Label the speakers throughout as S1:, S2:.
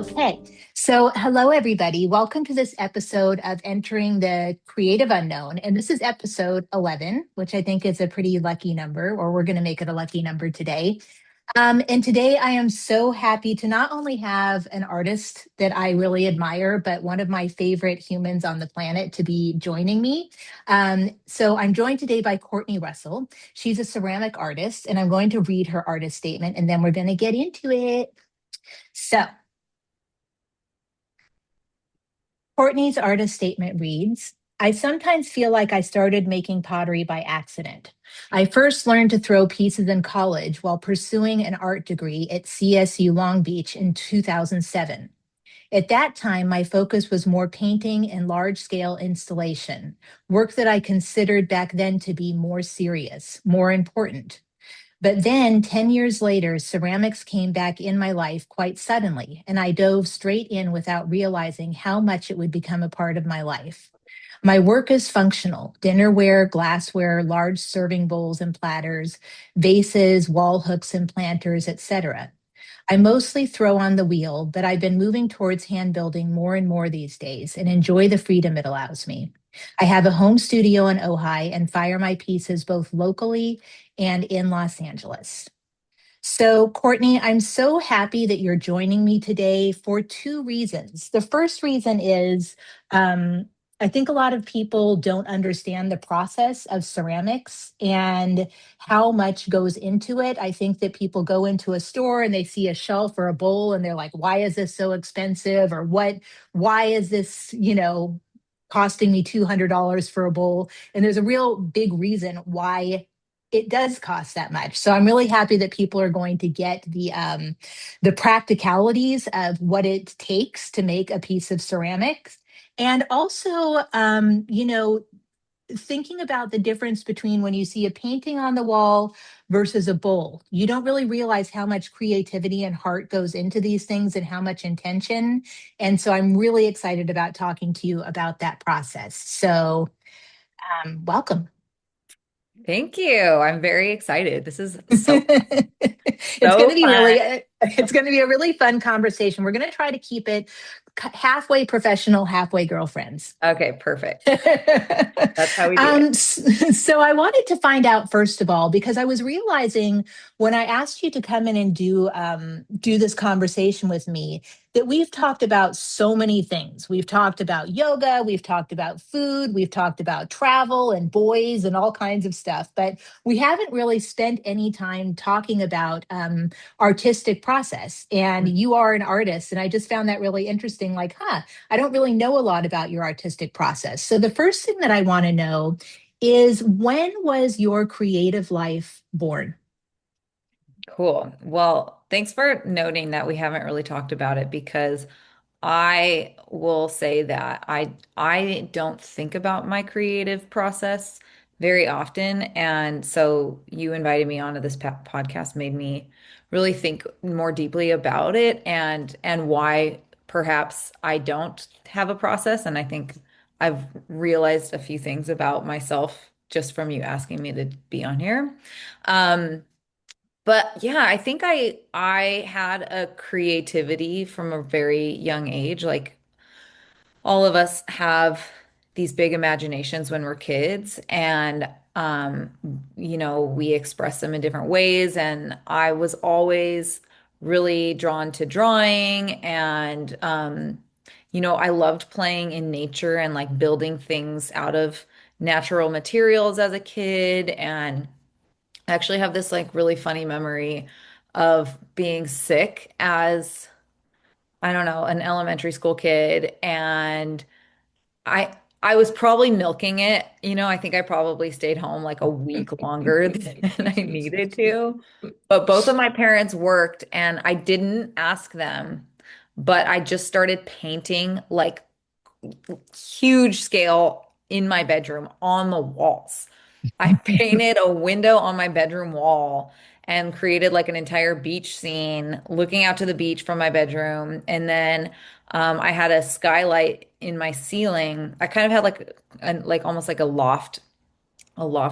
S1: Okay, so hello everybody. Welcome to this episode of Entering the Creative Unknown. And this is episode 11, which I think is a pretty lucky number, or we're going to make it a lucky number today. And today I am so happy to not only have an artist that I really admire, but one of my favorite humans on the planet to be joining me. So I'm joined today by Courtney Russell. She's a ceramic artist, and I'm going to read her artist statement, and then we're going to get into it. So, Courtney's artist statement reads, I sometimes feel like I started making pottery by accident. I first learned to throw pieces in college while pursuing an art degree at CSU Long Beach in 2007. At that time, my focus was more painting and large scale installation, work that I considered back then to be more serious, more important. But then 10 years later, ceramics came back in my life quite suddenly, and I dove straight in without realizing how much it would become a part of my life. My work is functional: dinnerware, glassware, large serving bowls and platters, vases, wall hooks and planters, etc. I mostly throw on the wheel, but I've been moving towards hand building more and more these days and enjoy the freedom it allows me. I have a home studio in Ojai and fire my pieces both locally and in Los Angeles. So, Courtney, I'm so happy that you're joining me today for two reasons. The first reason is um, I think a lot of people don't understand the process of ceramics and how much goes into it. I think that people go into a store and they see a shelf or a bowl and they're like, why is this so expensive? Or why is this, costing me $200 for a bowl? And there's a real big reason why it does cost that much. So I'm really happy that people are going to get the practicalities of what it takes to make a piece of ceramics, and also thinking about the difference between when you see a painting on the wall versus a bowl. You don't really realize how much creativity and heart goes into these things and how much intention. And so I'm really excited about talking to you about that process. So welcome.
S2: Thank you. I'm very excited. This is
S1: It's going to
S2: so
S1: be
S2: fun.
S1: it's going to be a really fun conversation. We're going to try to keep it halfway professional, halfway girlfriends.
S2: Okay, perfect. That's how we do it.
S1: So I wanted to find out first of all, because I was realizing when I asked you to come in and do this conversation with me, that we've talked about so many things. We've talked about yoga, we've talked about food, we've talked about travel and boys and all kinds of stuff, but we haven't really spent any time talking about artistic process. And you are an artist, and I just found that really interesting. Like, I don't really know a lot about your artistic process. So the first thing that I want to know is, when was your creative life born?
S2: Cool. Well, thanks for noting that we haven't really talked about it because I will say that I don't think about my creative process very often, and so you invited me onto this podcast made me really think more deeply about it and why perhaps I don't have a process, and I think I've realized a few things about myself just from you asking me to be on here. Um, but yeah, I think I had a creativity from a very young age. Like all of us have these big imaginations when we're kids, and we express them in different ways. And I was always really drawn to drawing, and I loved playing in nature and like building things out of natural materials as a kid. And I actually have this like really funny memory of being sick as, I don't know, an elementary school kid, and I I was probably milking it. I think I probably stayed home like a week longer than I needed to. But both of my parents worked and I didn't ask them, but I just started painting like huge scale in my bedroom on the walls. I painted a window on my bedroom wall and created like an entire beach scene looking out to the beach from my bedroom. And then I had a skylight in my ceiling. I kind of had like almost like a loft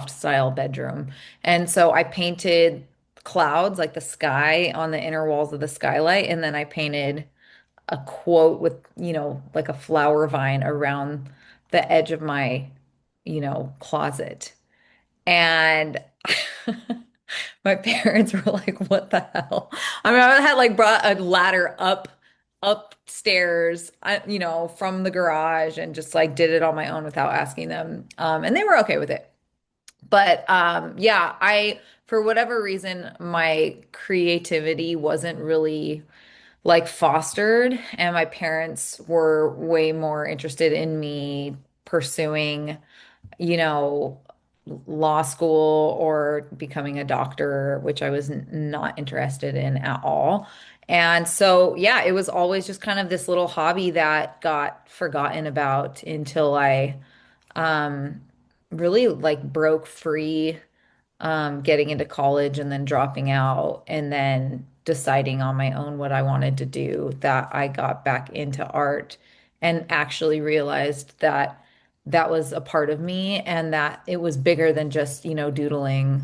S2: style bedroom. And so I painted clouds, like the sky on the inner walls of the skylight. And then I painted a quote with, like a flower vine around the edge of my, closet. And my parents were like, "What the hell?" I mean, I had like brought a ladder upstairs, from the garage and just like did it on my own without asking them. And they were okay with it. But yeah, for whatever reason, my creativity wasn't really like fostered, and my parents were way more interested in me pursuing, you know, law school or becoming a doctor, which I was not interested in at all. And so, yeah, it was always just kind of this little hobby that got forgotten about until I um, really like broke free, getting into college and then dropping out and then deciding on my own what I wanted to do, that I got back into art and actually realized that that was a part of me and that it was bigger than just, doodling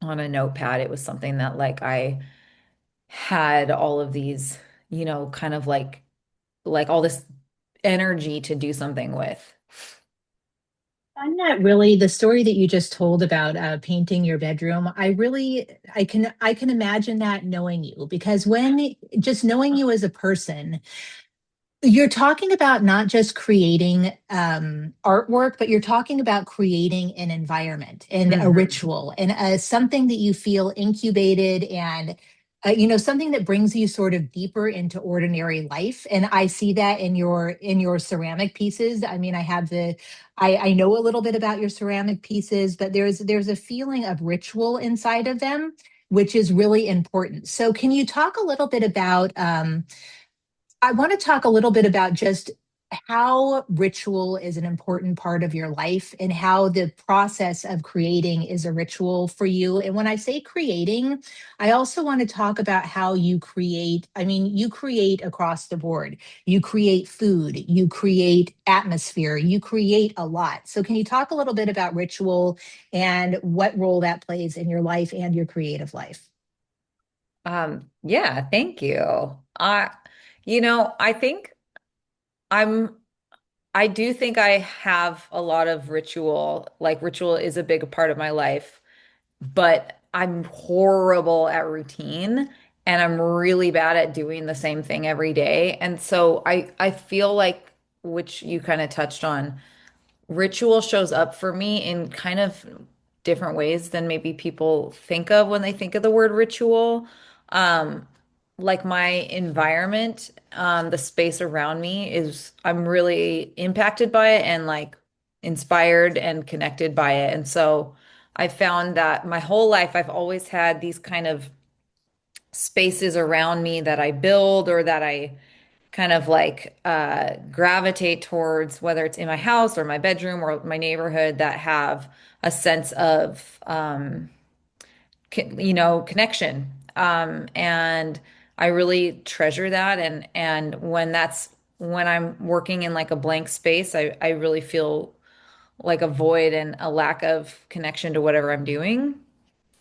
S2: on a notepad. It was something that like I had all of these, kind of like all this energy to do something with.
S1: I'm not really the story that you just told about painting your bedroom. I can imagine that knowing you because when just knowing you as a person, you're talking about not just creating artwork, but you're talking about creating an environment and a
S2: Mhm.
S1: ritual and something that you feel incubated and something that brings you sort of deeper into ordinary life. And I see that in your ceramic pieces. I mean, I know a little bit about your ceramic pieces, but there's a feeling of ritual inside of them, which is really important. So, can you talk a little bit about? I want to talk a little bit about just how ritual is an important part of your life and how the process of creating is a ritual for you. And when I say creating, I also want to talk about how you create. I mean, you create across the board. You create food, you create atmosphere, you create a lot. So, can you talk a little bit about ritual and what role that plays in your life and your creative life?
S2: Yeah, thank you. I think I'm I do think I have a lot of ritual. Like ritual is a big part of my life, but I'm horrible at routine and I'm really bad at doing the same thing every day. And so I feel like, which you kind of touched on, ritual shows up for me in kind of different ways than maybe people think of when they think of the word ritual. Um, like my environment, the space around me I'm really impacted by it and like inspired and connected by it. And so I found that my whole life I've always had these kind of spaces around me that I build or that I kind of like gravitate towards, whether it's in my house or my bedroom or my neighborhood, that have a sense of connection. And I really treasure that. And when I'm working in like a blank space, I really feel like a void and a lack of connection to whatever I'm doing.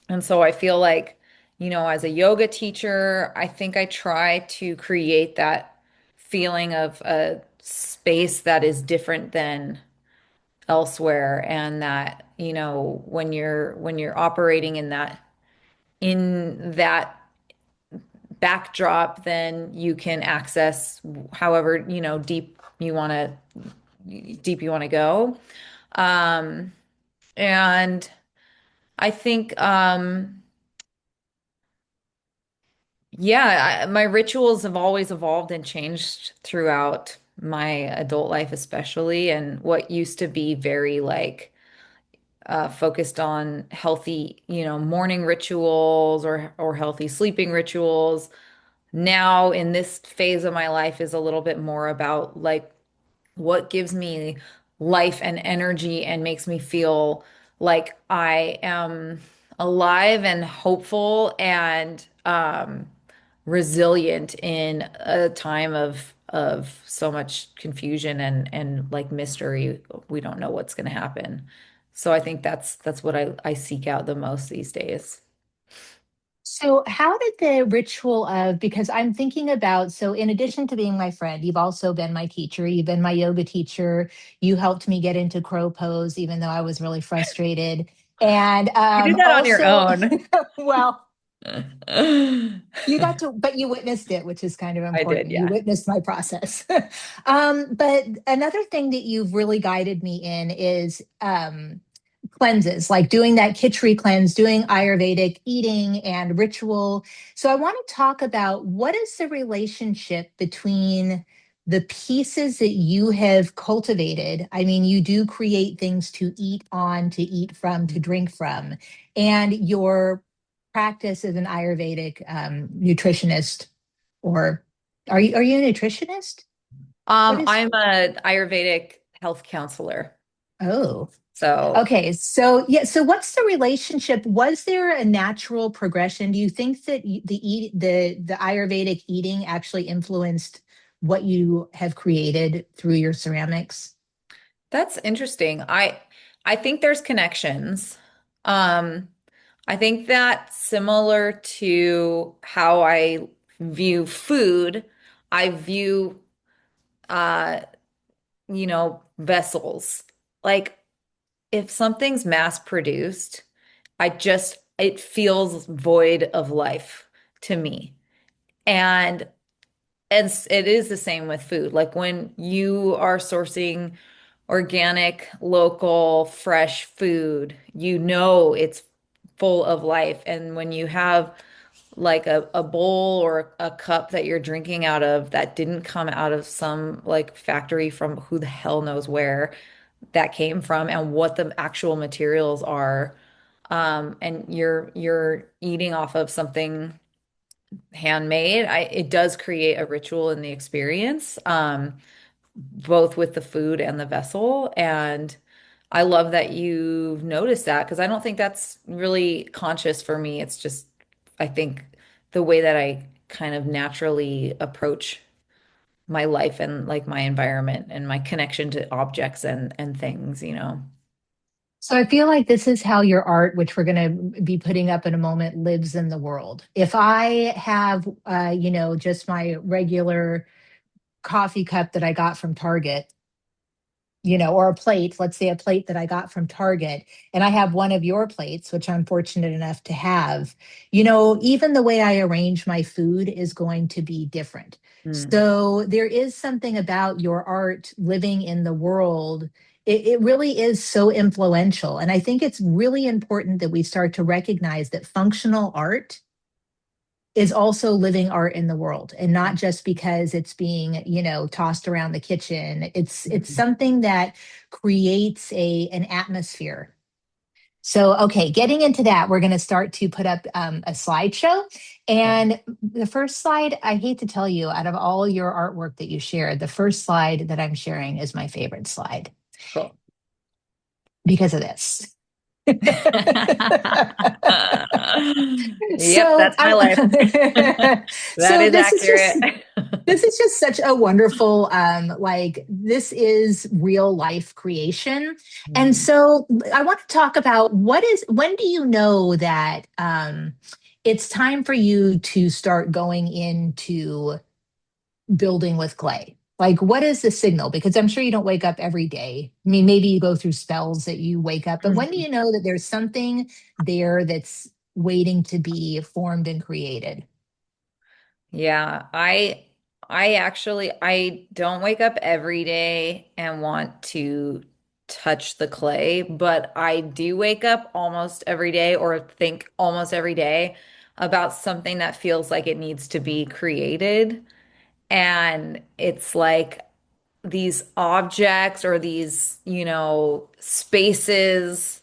S2: And so I feel like, as a yoga teacher, I think I try to create that feeling of a space that is different than elsewhere, and that, when you're operating in that backdrop, then you can access however, deep you want to go. Um, and I think yeah, my rituals have always evolved and changed throughout my adult life, especially. And what used to be very like focused on healthy, morning rituals or healthy sleeping rituals, now in this phase of my life is a little bit more about like what gives me life and energy and makes me feel like I am alive and hopeful and resilient in a time of so much confusion and like mystery. We don't know what's going to happen. So I think that's what I seek out the most these days.
S1: So, how did the ritual of, because I'm thinking about, so in addition to being my friend, you've also been my teacher, you've been my yoga teacher, you helped me get into crow pose, even though I was really frustrated. And
S2: You did that on your
S1: also,
S2: own.
S1: well,
S2: I
S1: you got to, but you witnessed it, which is kind of
S2: did,
S1: important. You
S2: yeah.
S1: witnessed my process. But another thing that you've really guided me in is cleanses, like doing that Khichdi cleanse, doing Ayurvedic eating and ritual. So I want to talk about what is the relationship between the pieces that you have cultivated. I mean, you do create things to eat on, to eat from, to drink from, and your practice as an Ayurvedic nutritionist, or are you a nutritionist? What is?
S2: I'm a Ayurvedic health counselor.
S1: Oh,
S2: So
S1: okay. So yeah. So what's the relationship? Was there a natural progression? Do you think that the Ayurvedic eating actually influenced what you have created through your ceramics?
S2: that's interesting. I think there's connections. Um, I think that similar to how I view food, I view uh, vessels. Like if something's mass produced, it feels void of life to me. And it is the same with food. Like when you are sourcing organic, local, fresh food, you know it's full of life. And when you have like a bowl or a cup that you're drinking out of that didn't come out of some like factory from who the hell knows where that came from and what the actual materials are, and you're eating off of something handmade, it does create a ritual in the experience, both with the food and the vessel. And I love that you've noticed that because I don't think that's really conscious for me. It's just, I think, the way that I kind of naturally approach my life and like my environment and my connection to objects and things, you know.
S1: So I feel like this is how your art, which we're going to be putting up in a moment, lives in the world. If I have, just my regular coffee cup that I got from Target, or a plate, let's say a plate that I got from Target, and I have one of your plates, which I'm fortunate enough to have, even the way I arrange my food is going to be different.
S2: Mm.
S1: So there is something about your art living in the world. It really is so influential. And I think it's really important that we start to recognize that functional art is also living art in the world, and not just because it's being tossed around the kitchen. It's something that creates an atmosphere. So okay, getting into that, we're going to start to put up a slideshow. And the first slide, I hate to tell you, out of all your artwork that you shared, the first slide that I'm sharing is my favorite slide
S2: Cool.
S1: because of this.
S2: Yep,
S1: So
S2: that's my life. That
S1: so
S2: is
S1: this is
S2: accurate.
S1: just this is just such a wonderful like this is real life creation. And
S2: Mhm.
S1: so I want to talk about when do you know that it's time for you to start going into building with clay? Like, what is the signal? Because I'm sure you don't wake up every day. I mean, maybe you go through spells that you wake up, but when do
S2: Mhm.
S1: you know that there's something there that's waiting to be formed and created?
S2: Yeah, I actually I don't wake up every day and want to touch the clay, but I do wake up almost every day or think almost every day about something that feels like it needs to be created. And it's like these objects or these, spaces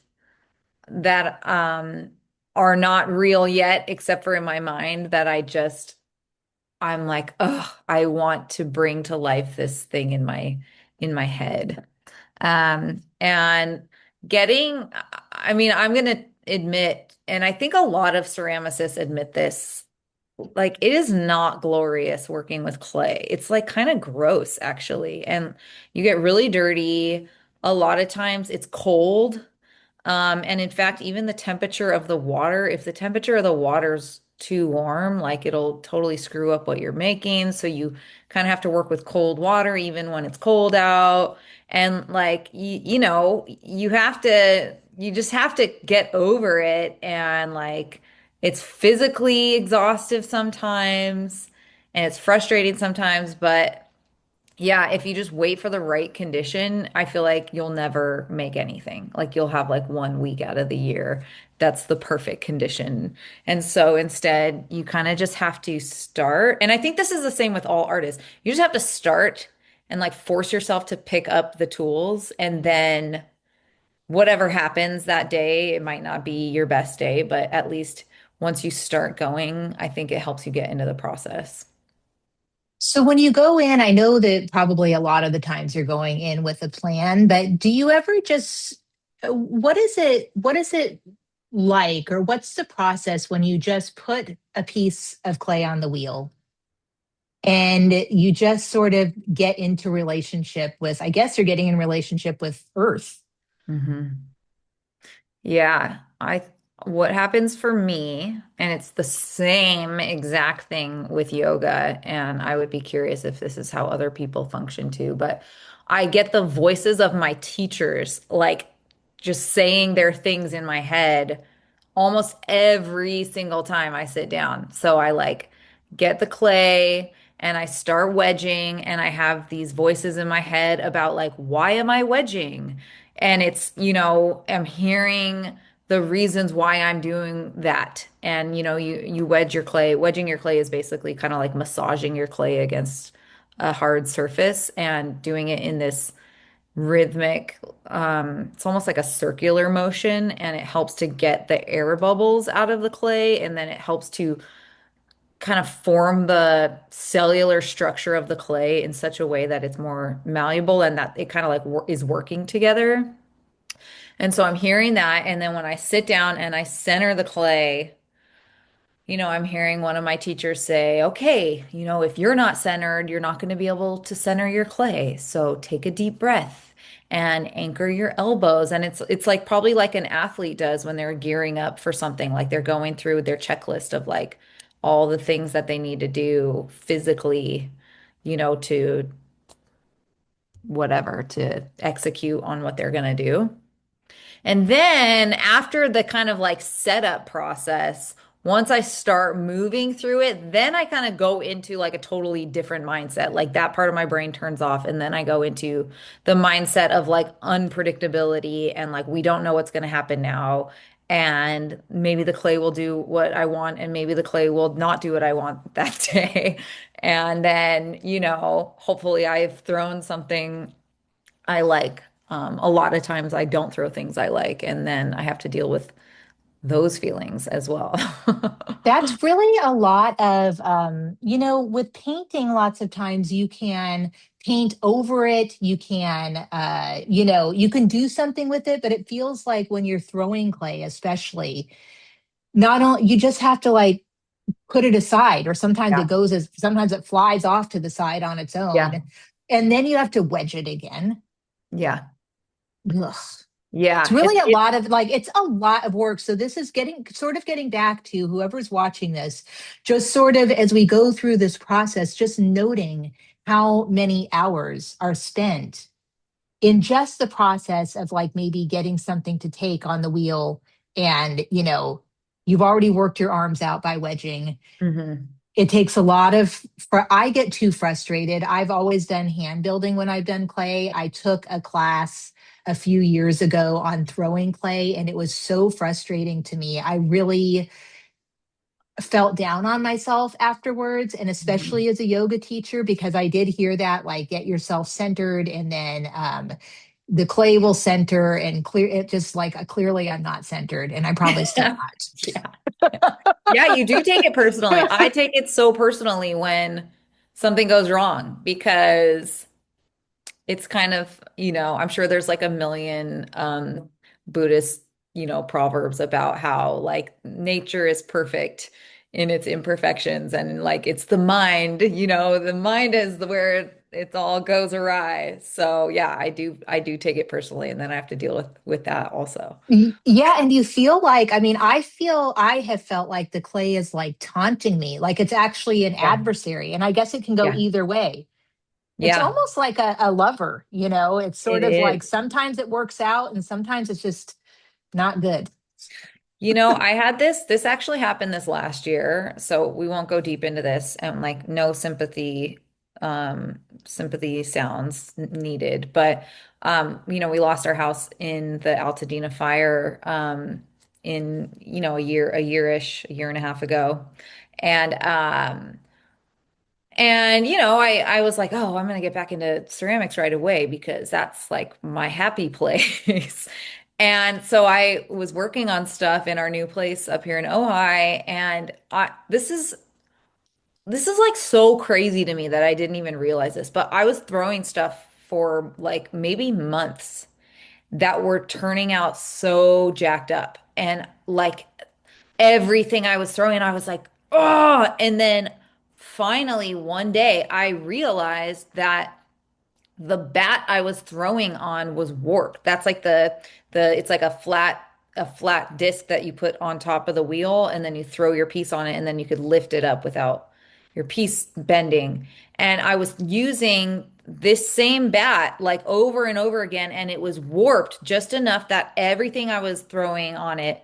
S2: that are not real yet, except for in my mind that I'm like, oh, I want to bring to life this thing in my head. And getting, I mean, I'm gonna admit, and I think a lot of ceramicists admit this, like it is not glorious working with clay. It's like kind of gross actually. And you get really dirty. A lot of times it's cold. And in fact, even the temperature of the water, if the temperature of the water's too warm, like it'll totally screw up what you're making. So you kind of have to work with cold water even when it's cold out. And like you have to you just have to get over it and like it's physically exhaustive sometimes and it's frustrating sometimes, but yeah, if you just wait for the right condition, I feel like you'll never make anything. Like you'll have like 1 week out of the year that's the perfect condition. And so instead, you kind of just have to start. And I think this is the same with all artists. You just have to start and like force yourself to pick up the tools. And then whatever happens that day, it might not be your best day, but at least once you start going, I think it helps you get into the process.
S1: So when you go in, I know that probably a lot of the times you're going in with a plan, but do you ever just what is it like, or what's the process when you just put a piece of clay on the wheel and you just sort of get into relationship with, I guess you're getting in relationship with earth.
S2: Hmm. Yeah, I what happens for me, and it's the same exact thing with yoga, and I would be curious if this is how other people function too, but I get the voices of my teachers like just saying their things in my head almost every single time I sit down. So I like get the clay and I start wedging and I have these voices in my head about like, why am I wedging? And it's, I'm hearing the reasons why I'm doing that. And you wedge your clay. Wedging your clay is basically kind of like massaging your clay against a hard surface and doing it in this rhythmic, it's almost like a circular motion, and it helps to get the air bubbles out of the clay, and then it helps to kind of form the cellular structure of the clay in such a way that it's more malleable and that it kind of like is working together. And so I'm hearing that, and then when I sit down and I center the clay, I'm hearing one of my teachers say, okay, if you're not centered, you're not going to be able to center your clay. So take a deep breath and anchor your elbows. And it's like probably like an athlete does when they're gearing up for something, like they're going through their checklist of like all the things that they need to do physically, to whatever, to execute on what they're going to do. And then after the kind of like setup process, once I start moving through it, then I kind of go into like a totally different mindset. Like that part of my brain turns off. And then I go into the mindset of like unpredictability and like we don't know what's going to happen now. And maybe the clay will do what I want, and maybe the clay will not do what I want that day. And then, hopefully I've thrown something I like. A lot of times I don't throw things I like, and then I have to deal with those feelings as well.
S1: That's really a lot of, with painting, lots of times you can paint over it. You can, you can do something with it, but it feels like when you're throwing clay, especially, not only you just have to like put it aside, or
S2: Yeah.
S1: sometimes it flies off to the side on its
S2: Yeah.
S1: own. And then you have to wedge it again.
S2: Yeah.
S1: Ugh. It's
S2: Yeah.
S1: really a lot of like, it's a lot of work. So this is getting back to whoever's watching this, just sort of as we go through this process, just noting how many hours are spent in just the process of like maybe getting something to take on the wheel. And, you've already worked your arms out by wedging.
S2: Hmm.
S1: It takes a lot of, for I get too frustrated. I've always done hand building when I've done clay. I took a class a few years ago on throwing clay, and it was so frustrating to me. I really felt down on myself afterwards, and especially as a yoga teacher, because I did hear that, like, get yourself centered, and then the clay will center and clear it. Just like, clearly I'm not centered, and I'm probably still
S2: Yeah. Yeah, you do take it personally. I
S1: not.
S2: take it so personally when something goes wrong because it's kind of, I'm sure there's like a million Buddhist, proverbs about how like nature is perfect in its imperfections and like it's the mind is where it all goes awry. So yeah, I do take it personally, and then I have to deal with that also.
S1: Yeah, and you feel like, I mean, I have felt like the clay is like taunting me, like it's actually an
S2: Yeah.
S1: adversary. And I guess it can go
S2: Yeah.
S1: either way. It's
S2: Yeah,
S1: almost like a lover, you know, it's
S2: it
S1: sort of like
S2: is.
S1: sometimes it works out and sometimes it's just not good.
S2: I had this actually happened this last year, so we won't go deep into this and like no sympathy sounds needed. But we lost our house in the Altadena fire in, a year and a half ago. And I was like, oh, I'm gonna get back into ceramics right away because that's like my happy place. And so I was working on stuff in our new place up here in Ojai, and this is like so crazy to me that I didn't even realize this, but I was throwing stuff for like maybe months that were turning out so jacked up. And like everything I was throwing, I was like, oh. And then finally one day I realized that the bat I was throwing on was warped. That's like the it's like a flat disc that you put on top of the wheel and then you throw your piece on it and then you could lift it up without your piece bending. And I was using this same bat like over and over again and it was warped just enough that everything I was throwing on it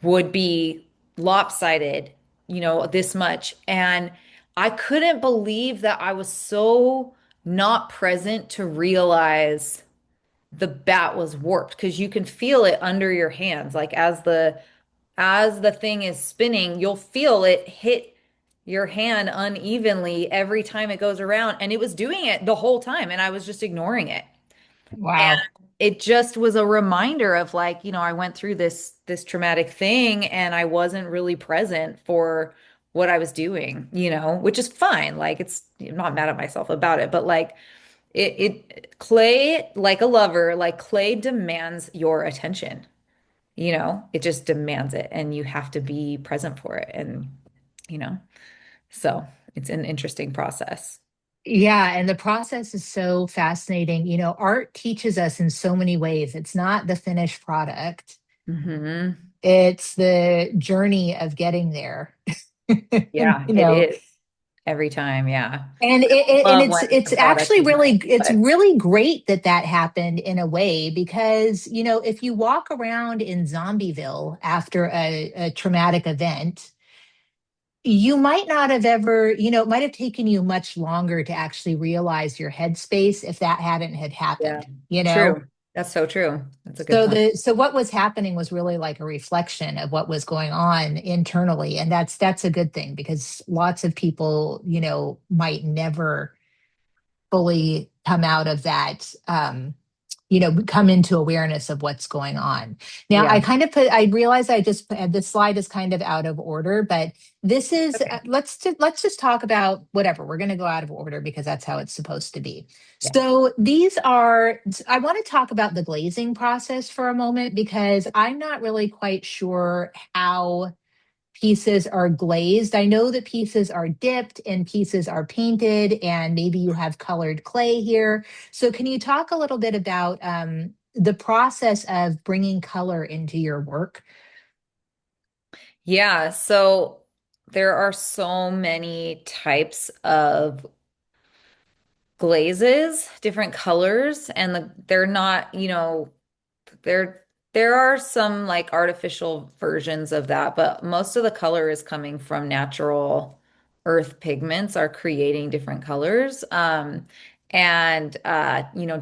S2: would be lopsided, this much. And I couldn't believe that I was so not present to realize the bat was warped because you can feel it under your hands. Like as the thing is spinning, you'll feel it hit your hand unevenly every time it goes around. And it was doing it the whole time, and I was just ignoring it.
S1: Wow.
S2: It just was a reminder of like, I went through this traumatic thing and I wasn't really present for what I was doing, which is fine. Like I'm not mad at myself about it, but like clay, like a lover, like clay demands your attention. It just demands it and you have to be present for it. And, you know, so it's an interesting process.
S1: Yeah, and the process is so fascinating. You know, art teaches us in so many ways. It's not the finished product,
S2: Hmm.
S1: it's the journey of getting there.
S2: Yeah,
S1: You
S2: it
S1: know,
S2: is every time. Yeah.
S1: and
S2: Love
S1: it's
S2: when the product
S1: actually
S2: is nice,
S1: really it's
S2: but
S1: really great that that happened in a way because you know if you walk around in Zombieville after a traumatic event, you might not have ever, you know, it might have taken you much longer to actually realize your headspace if that hadn't had
S2: yeah,
S1: happened, you know?
S2: true. That's so true. That's a good
S1: So
S2: point.
S1: so what was happening was really like a reflection of what was going on internally. And that's a good thing because lots of people, you know, might never fully come out of that you know come into awareness of what's going on. Now I
S2: Yeah.
S1: kind of put I realize I just this slide is kind of out of order, but this is
S2: Okay.
S1: let's just talk about whatever. We're going to go out of order because that's how it's supposed to be.
S2: Yeah.
S1: So these are I want to talk about the glazing process for a moment because I'm not really quite sure how pieces are glazed. I know that pieces are dipped and pieces are painted, and maybe you have colored clay here. So, can you talk a little bit about the process of bringing color into your work?
S2: Yeah. So there are so many types of glazes, different colors, and they're not, there there are some like artificial versions of that, but most of the color is coming from natural earth pigments are creating different colors. And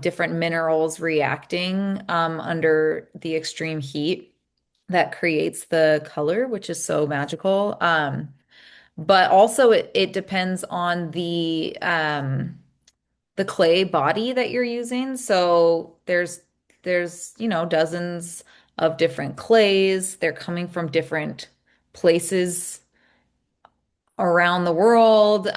S2: different minerals reacting under the extreme heat that creates the color, which is so magical. But also it depends on the clay body that you're using. So there's dozens of different clays. They're coming from different places around the world,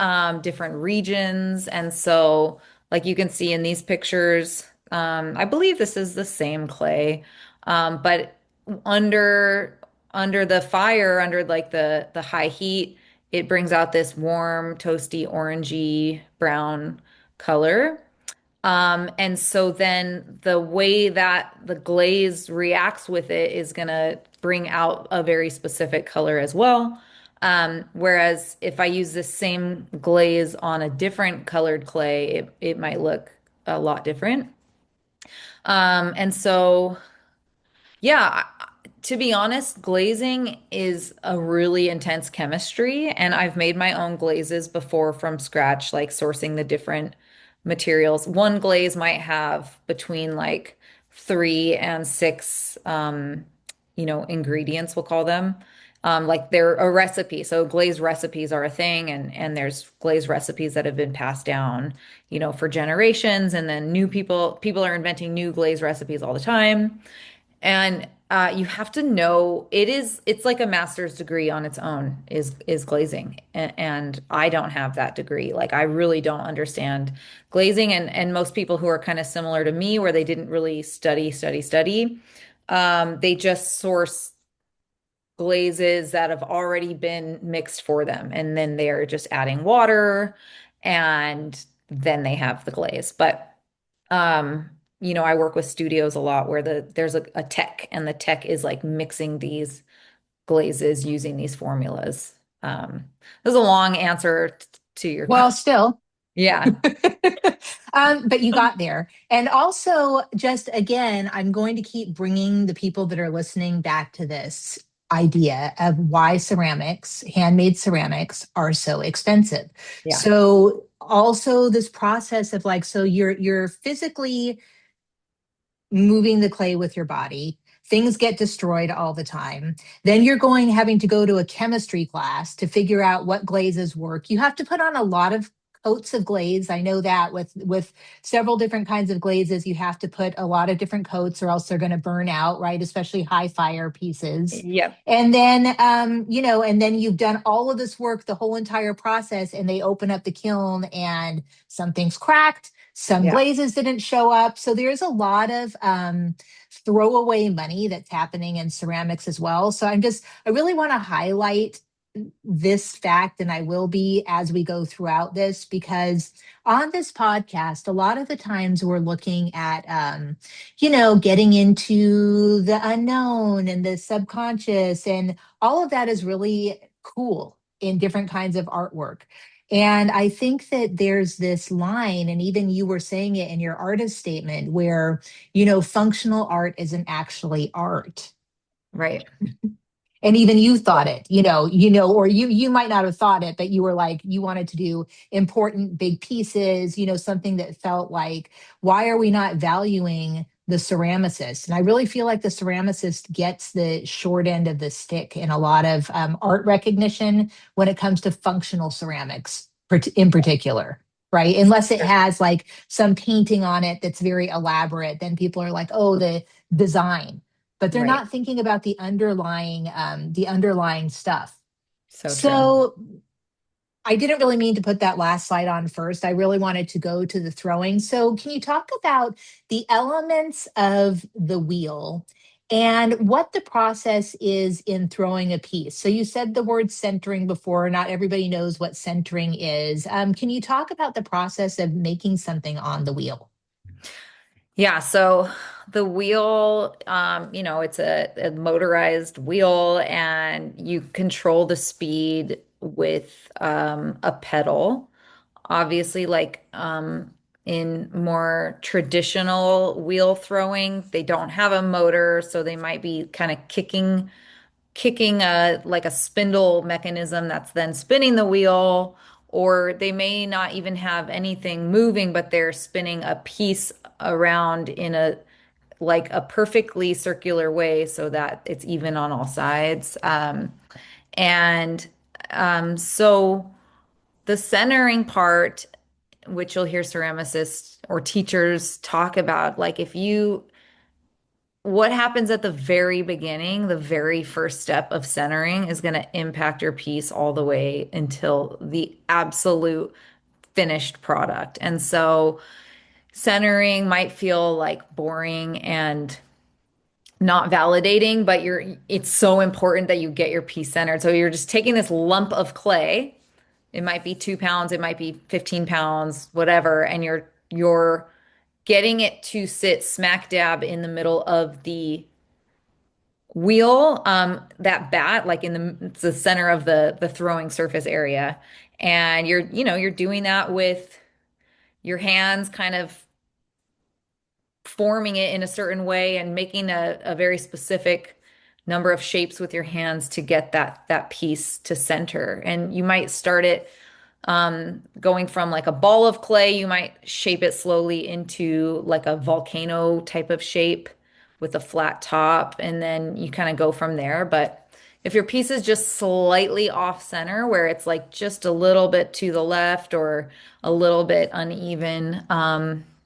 S2: different regions. And so, like you can see in these pictures, I believe this is the same clay, but under under the fire, under like the high heat, it brings out this warm, toasty, orangey brown color. And so then the way that the glaze reacts with it is going to bring out a very specific color as well. Whereas if I use the same glaze on a different colored clay, it might look a lot different. And so yeah, to be honest, glazing is a really intense chemistry, and I've made my own glazes before from scratch, like sourcing the different materials. One glaze might have between like 3 and 6, ingredients, we'll call them. Like they're a recipe. So glaze recipes are a thing, and there's glaze recipes that have been passed down, for generations, and then people are inventing new glaze recipes all the time. And you have to know it's like a master's degree on its own is glazing. And I don't have that degree. Like I really don't understand glazing, and most people who are kind of similar to me where they didn't really study, they just source glazes that have already been mixed for them, and then they're just adding water, and then they have the glaze. But I work with studios a lot where there's a tech, and the tech is like mixing these glazes using these formulas. There's a long answer to your
S1: Well,
S2: question.
S1: still.
S2: Yeah.
S1: But you got there. And also, just again, I'm going to keep bringing the people that are listening back to this idea of why ceramics, handmade ceramics, are so expensive.
S2: Yeah.
S1: So also this process of like, so you're physically moving the clay with your body. Things get destroyed all the time. Then you're having to go to a chemistry class to figure out what glazes work. You have to put on a lot of coats of glaze. I know that with several different kinds of glazes, you have to put a lot of different coats or else they're going to burn out, right? Especially high fire pieces.
S2: Yep.
S1: And then, and then you've done all of this work, the whole entire process, and they open up the kiln and something's cracked, some
S2: Yeah.
S1: glazes didn't show up. So there's a lot of throwaway money that's happening in ceramics as well. So I really want to highlight this fact, and I will be as we go throughout this, because on this podcast, a lot of the times we're looking at, getting into the unknown and the subconscious, and all of that is really cool in different kinds of artwork. And I think that there's this line, and even you were saying it in your artist statement, where, functional art isn't actually art.
S2: Right.
S1: And even you thought it, or you might not have thought it, but you were like, you wanted to do important big pieces, something that felt like, why are we not valuing the ceramicist? And I really feel like the ceramicist gets the short end of the stick in a lot of art recognition when it comes to functional ceramics in particular. Right. Unless it has like some painting on it that's very elaborate, then people are like, oh, the design, but they're
S2: Right.
S1: not thinking about the underlying stuff.
S2: So true.
S1: So I didn't really mean to put that last slide on first. I really wanted to go to the throwing. So can you talk about the elements of the wheel and what the process is in throwing a piece? So you said the word centering before. Not everybody knows what centering is. Can you talk about the process of making something on the wheel?
S2: Yeah, so the wheel, it's a motorized wheel, and you control the speed with a pedal. Obviously, like in more traditional wheel throwing, they don't have a motor, so they might be kind of kicking a like a spindle mechanism that's then spinning the wheel, or they may not even have anything moving, but they're spinning a piece around in a like a perfectly circular way so that it's even on all sides. And so the centering part, which you'll hear ceramicists or teachers talk about, like if you what happens at the very beginning, the very first step of centering is going to impact your piece all the way until the absolute finished product. And so centering might feel like boring and not validating, but it's so important that you get your piece centered. So you're just taking this lump of clay It might be 2 pounds, it might be 15 pounds, whatever, and you're getting it to sit smack dab in the middle of the wheel, that bat, like in the center of the throwing surface area. And you're doing that with your hands kind of forming it in a certain way and making a very specific number of shapes with your hands to get that piece to center. And you might start it going from like a ball of clay, you might shape it slowly into like a volcano type of shape with a flat top, and then you kind of go from there. But if your piece is just slightly off center, where it's like just a little bit to the left or a little bit uneven,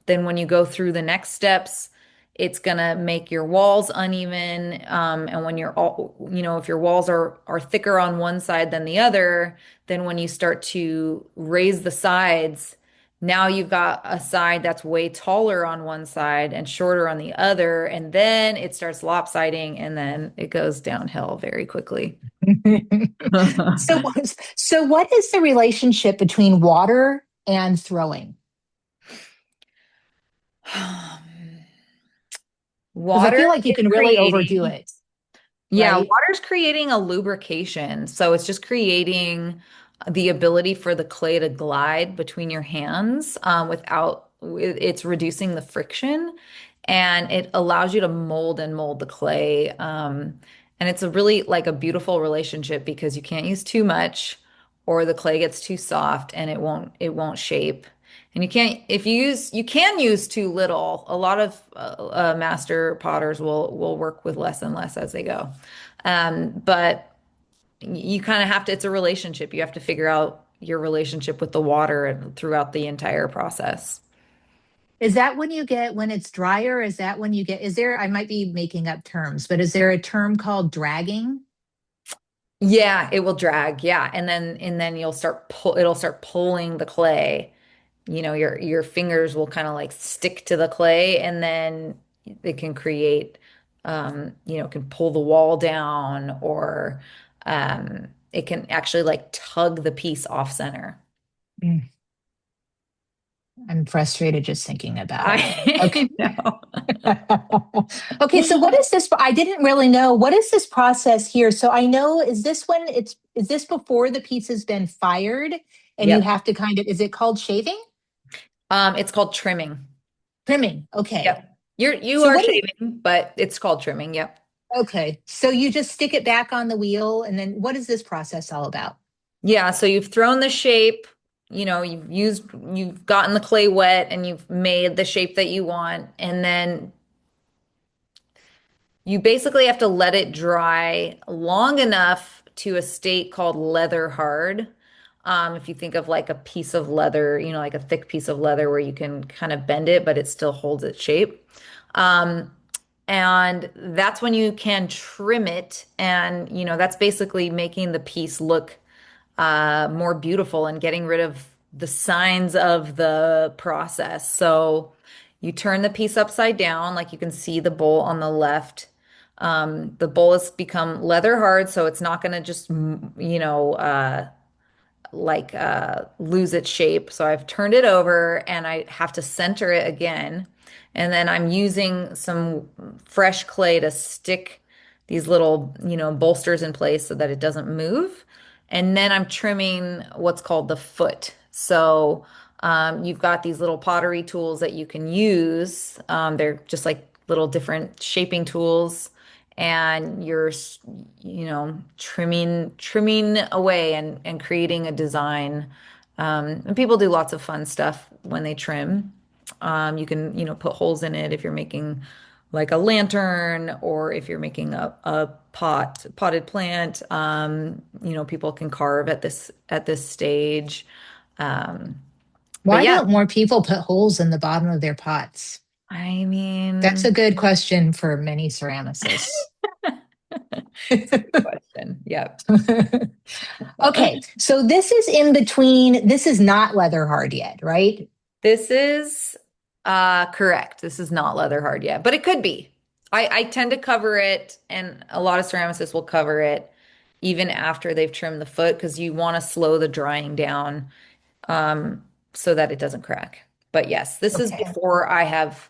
S2: then when you go through the next steps, it's gonna make your walls uneven. And when you're all, if your walls are thicker on one side than the other, then when you start to raise the sides, now you've got a side that's way taller on one side and shorter on the other, and then it starts lopsiding, and then it goes downhill very quickly.
S1: So, so what is the relationship between water and throwing? Because I
S2: Water
S1: feel like you
S2: is
S1: can really overdo
S2: creating.
S1: it,
S2: Yeah,
S1: right?
S2: water's creating a lubrication. So it's just creating the ability for the clay to glide between your hands without, it's reducing the friction, and it allows you to mold and mold the clay. And it's a really like a beautiful relationship because you can't use too much or the clay gets too soft and it won't shape. And you can use too little. A lot of master potters will work with less and less as they go. But you kind of have to, it's a relationship. You have to figure out your relationship with the water and throughout the entire process.
S1: Is that when you get when it's drier? Is that when you get, is there, I might be making up terms, but is there a term called dragging?
S2: Yeah, it will drag. Yeah. And then it'll start pulling the clay. Your fingers will kind of like stick to the clay, and then it can create can pull the wall down, or it can actually like tug the piece off center.
S1: Mm, I'm frustrated just thinking about it. Okay.
S2: I know.
S1: Okay, so what is this? I didn't really know. What is this process here? So I know, is this when is this before the piece has been fired and you
S2: Yep.
S1: have to kind of, is it called shaving?
S2: It's called trimming.
S1: Trimming. Okay.
S2: Yep. You
S1: So
S2: are
S1: what is,
S2: shaving, but it's called trimming. Yep.
S1: okay. So you just stick it back on the wheel and then what is this process all about?
S2: Yeah, so you've thrown the shape, you've gotten the clay wet and you've made the shape that you want, and then you basically have to let it dry long enough to a state called leather hard. If you think of like a piece of leather, like a thick piece of leather where you can kind of bend it, but it still holds its shape. Um, and that's when you can trim it. And, that's basically making the piece look more beautiful and getting rid of the signs of the process. So you turn the piece upside down, like you can see the bowl on the left. The bowl has become leather hard, so it's not going to just, lose its shape. So I've turned it over and I have to center it again. And then I'm using some fresh clay to stick these little, bolsters in place so that it doesn't move. And then I'm trimming what's called the foot. So you've got these little pottery tools that you can use. They're just like little different shaping tools, and you're trimming away and creating a design. And people do lots of fun stuff when they trim. You can put holes in it if you're making like a lantern, or if you're making a potted plant. People can carve at this stage. um, but
S1: Why
S2: yeah,
S1: don't more people put holes in the bottom of their pots?
S2: I
S1: That's
S2: mean,
S1: a good question for many ceramicists.
S2: it's a good question. Yep.
S1: Okay, so this is in between, this is not leather hard yet, right?
S2: This is correct. This is not leather hard yet, but it could be. I tend to cover it, and a lot of ceramicists will cover it even after they've trimmed the foot, because you want to slow the drying down um, so that it doesn't crack. But yes, this is
S1: Okay.
S2: before I have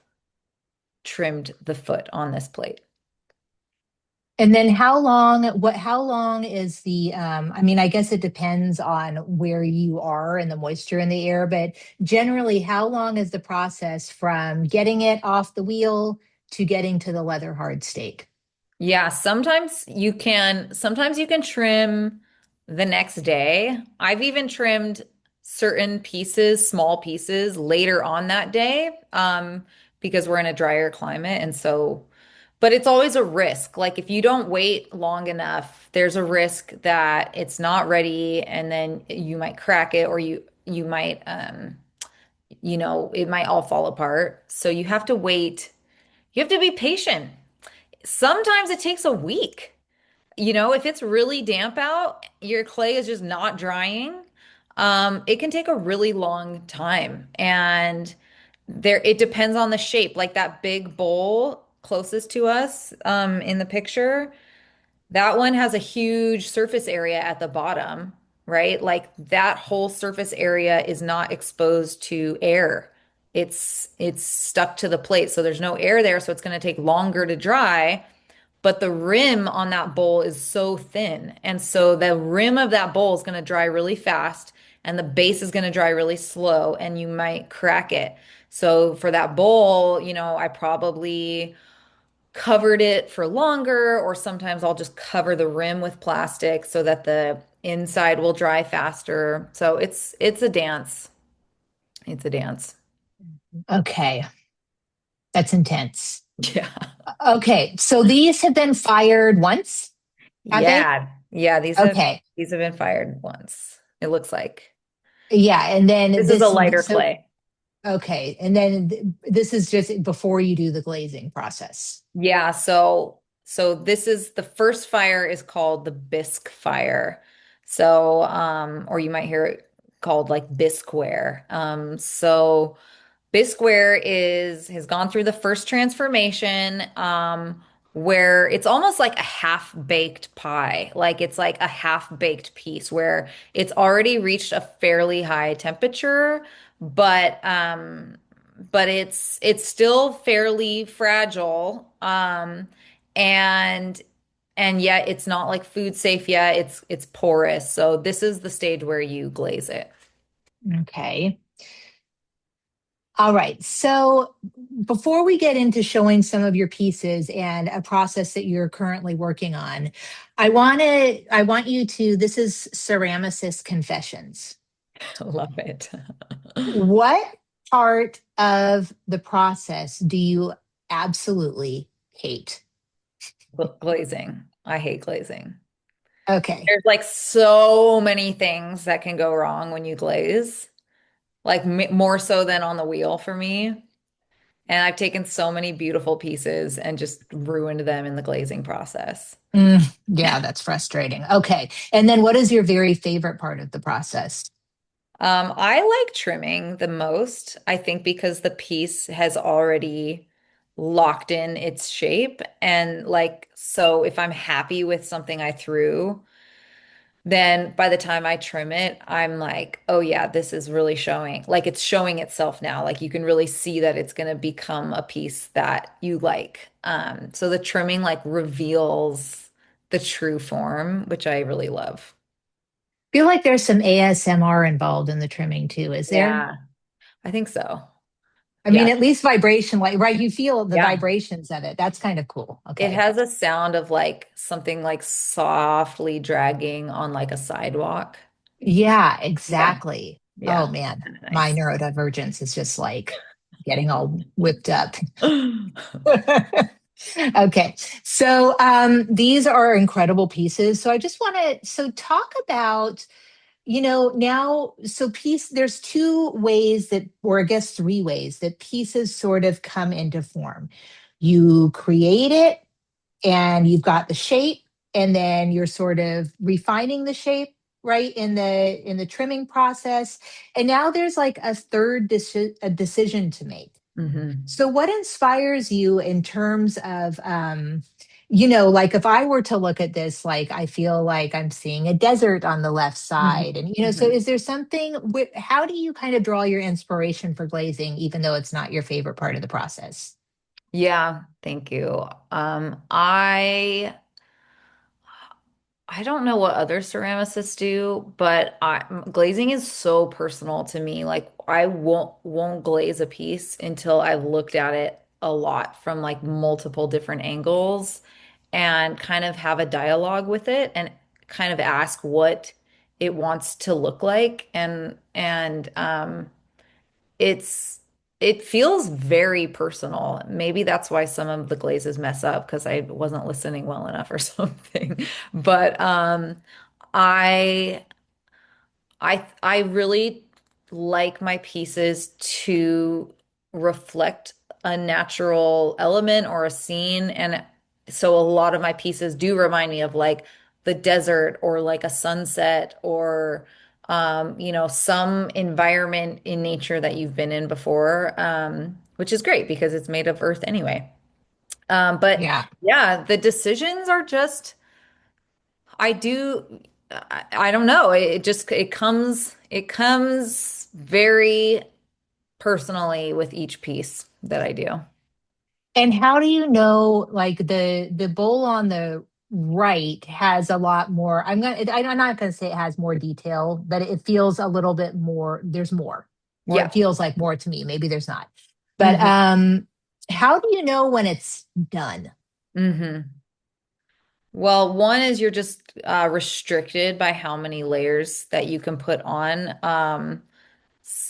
S2: trimmed the foot on this plate.
S1: And then how long is I mean, I guess it depends on where you are and the moisture in the air, but generally, how long is the process from getting it off the wheel to getting to the leather hard steak?
S2: Yeah, sometimes you can trim the next day. I've even trimmed certain pieces, small pieces later on that day, because we're in a drier climate. And so, but it's always a risk. Like if you don't wait long enough, there's a risk that it's not ready and then you might crack it or you might it might all fall apart. So you have to wait. You have to be patient. Sometimes it takes a week. If it's really damp out, your clay is just not drying. It can take a really long time. And it depends on the shape. Like that big bowl closest to us, in the picture, that one has a huge surface area at the bottom, right? Like that whole surface area is not exposed to air. It's stuck to the plate, so there's no air there, so it's going to take longer to dry. But the rim on that bowl is so thin. And so the rim of that bowl is going to dry really fast and the base is going to dry really slow and you might crack it. So for that bowl, I probably covered it for longer, or sometimes I'll just cover the rim with plastic so that the inside will dry faster. So it's a dance. It's a dance.
S1: Okay, that's intense.
S2: Yeah.
S1: Okay, so these have been fired once, have they?
S2: Yeah. Yeah, these have
S1: Okay.
S2: these have been fired once. It looks like.
S1: Yeah, and then
S2: This is a
S1: this,
S2: lighter
S1: so
S2: clay.
S1: okay, and then this is just before you do the glazing process.
S2: Yeah, so this is the first fire is called the bisque fire. So or you might hear it called like bisqueware. So Bisqueware has gone through the first transformation, where it's almost like a half-baked pie. Like it's like a half-baked piece where it's already reached a fairly high temperature, but it's still fairly fragile. And and yet it's not like food safe yet. It's porous. So this is the stage where you glaze it.
S1: Okay. All right. So before we get into showing some of your pieces and a process that you're currently working on, I want you to, this is Ceramicist Confessions.
S2: I love it.
S1: What part of the process do you absolutely hate?
S2: Glazing. I hate glazing.
S1: Okay.
S2: There's like so many things that can go wrong when you glaze, like more so than on the wheel for me. And I've taken so many beautiful pieces and just ruined them in the glazing process.
S1: Yeah, that's frustrating. Okay. And then what is your very favorite part of the process?
S2: I like trimming the most, I think because the piece has already locked in its shape. And like, so if I'm happy with something I threw, then by the time I trim it, I'm like, oh yeah, this is really showing. Like it's showing itself now. Like you can really see that it's going to become a piece that you like. So the trimming like reveals the true form, which I really love.
S1: Feel like there's some ASMR involved in the trimming too, is there?
S2: Yeah, I think so.
S1: I
S2: Yeah.
S1: mean, at least vibration, like, right? You feel the
S2: Yeah.
S1: vibrations of it. That's kind of cool.
S2: It
S1: Okay.
S2: has a sound of like something like softly dragging on like a sidewalk.
S1: Yeah,
S2: Yeah.
S1: exactly. Oh
S2: Yeah.
S1: man,
S2: Kind of
S1: my
S2: nice.
S1: neurodivergence is just like getting all whipped up. Okay. So these are incredible pieces. So I just want to talk about, now, there's two ways that, or I guess three ways that pieces sort of come into form. You create it and you've got the shape, and then you're sort of refining the shape, right, in the trimming process. And now there's like a third a decision to make.
S2: Hmm.
S1: So what inspires you in terms of like if I were to look at this, like I feel like I'm seeing a desert on the left
S2: Mhm.
S1: side. And, so
S2: Mhm.
S1: is there something, how do you kind of draw your inspiration for glazing, even though it's not your favorite part of the process?
S2: Yeah, thank you. I don't know what other ceramicists do, but glazing is so personal to me. Like I won't glaze a piece until I've looked at it a lot from like multiple different angles and kind of have a dialogue with it and kind of ask what it wants to look like and it feels very personal. Maybe that's why some of the glazes mess up because I wasn't listening well enough or something. But I I really like my pieces to reflect a natural element or a scene. And so a lot of my pieces do remind me of like the desert or like a sunset or some environment in nature that you've been in before, which is great because it's made of earth anyway. But
S1: Yeah.
S2: yeah, the decisions are just I do. I don't know. It comes very personally with each piece that I do.
S1: And how do you know, like the bowl on the right has a lot more? I'm not gonna say it has more detail, but it feels a little bit more. There's more, or it
S2: Yeah.
S1: feels like more to me. Maybe there's not. But
S2: hmm
S1: how do you know when it's done?
S2: hmm Well, one is you're just restricted by how many layers that you can put on.